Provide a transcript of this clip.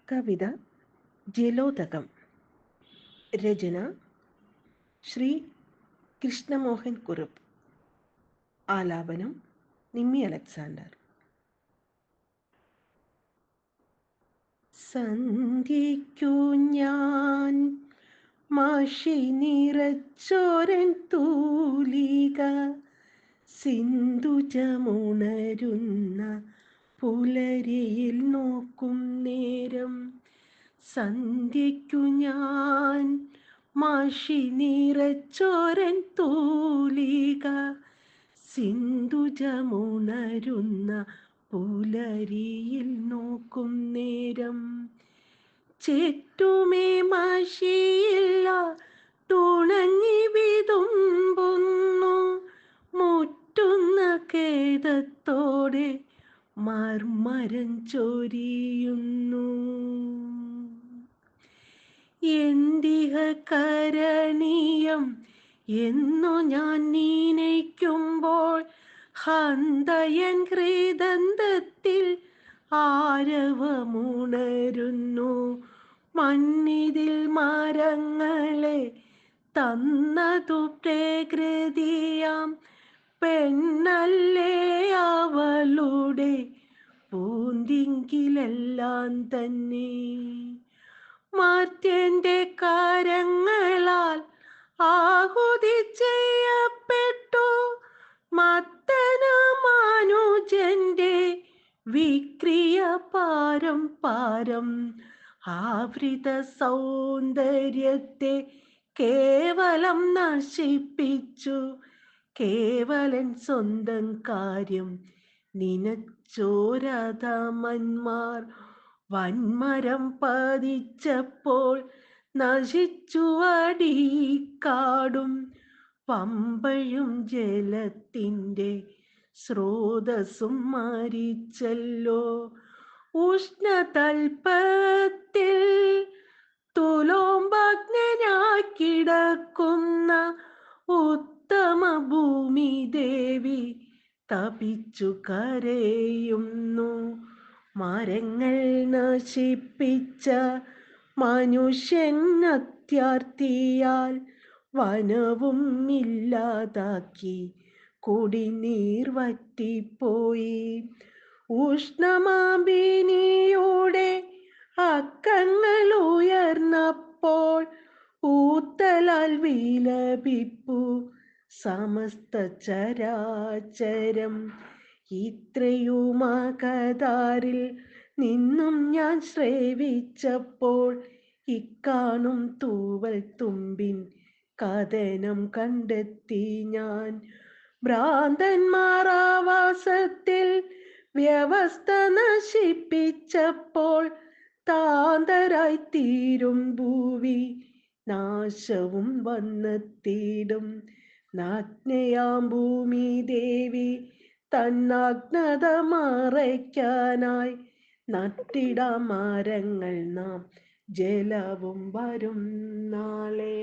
കവിത ജലോദകം. രചന ശ്രീ കൃഷ്ണമോഹൻ കുറുപ്പ്. ആലാപനം നിമ്മി അലക്സാണ്ടർ. സന്ധ്യയ്ക്കു ഞാൻ മാഷി നിറച്ചോരൻ തൂലിക, സിന്ധുജമുണരുന്ന പുലരിയിൽ നോക്കും നേരം. സന്ധ്യയ്ക്കു ഞാൻ മാഷി നിറച്ചോരൻ തൂലിക, സിന്ധുജമുണരുന്ന പുലരിയിൽ നോക്കും നേരം. ചേറ്റുമേ മാഷിയില്ല തുണങ്ങി വിതുമ്പുന്നു, മുറ്റുന്ന ഖേദത്തോടെ മർമരം ചൊരിയുന്നു. എന്തിഹ കരണീയം എന്നു ഞാൻ നീനയ്ക്കുമ്പോൾ, ഹന്തയൻ ഹൃദന്തത്തിൽ ആരവമുണരുന്നു. മണ്ണിതിൽ മരങ്ങളെ തന്നതു പ്രകൃതിയാം പെണ്ണല്ലേ, അവളുടെ പൂന്തിങ്കിലെല്ലാം തന്നെ. മർത്യന്റെ കരങ്ങളാൽ ആഹുതി ചെയ്യപ്പെട്ടു മത്തന മാനുജന്റെ വിക്രിയ പാരം പാരം. ആവൃത സൗന്ദര്യത്തെ കേവലം നശിപ്പിച്ചു കേവലൻ സ്വന്തം കാര്യം നിനച്ചോരധമന്മാർ. വൻമരം പതിച്ചപ്പോൾ നശിച്ചു അടിക്കാടും പമ്പയും ജലത്തിൻ്റെ സ്രോതസ്സും മരിച്ചല്ലോ. ഉഷ്ണതൽപ്പത്തിൽ തുലോംബഗ്നനായി കിടക്കുന്ന ഉത്തമ ഭൂമി ദേവി തപിച്ചു കരയുന്നു. മരങ്ങൾ നശിപ്പിച്ച മനുഷ്യൻ അത്യാർത്തിയാൽ വനവും ഇല്ലാതാക്കി കുടിനീർ വറ്റിപ്പോയി. ഉഷ്ണമാപിനിയുടെ അക്കങ്ങൾ ഉയർന്നപ്പോൾ ഊത്തലാൽ വിലപിപ്പു സമസ്ത ചരാചരം. ഇത്രയുമകതാരിൽ നിന്നും ഞാൻ ശ്രവിച്ചപ്പോൾ ഇക്കാണും തൂവൽ തുമ്പിൻ കഥനം കണ്ടെത്തി ഞാൻ. ഭ്രാന്തന്മാർ ആവാസത്തിൽ വ്യവസ്ഥ നശിപ്പിച്ചപ്പോൾ താന്തരായി തീരും ഭൂവി നാശവും വന്നെത്തിയിടും. നഗ്നയാം ഭൂമി ദേവി തന്നഗ്നത മറയ്ക്കാനായി നട്ടിടാം മരങ്ങൾ നാം, ജലവും വരും നാളെ.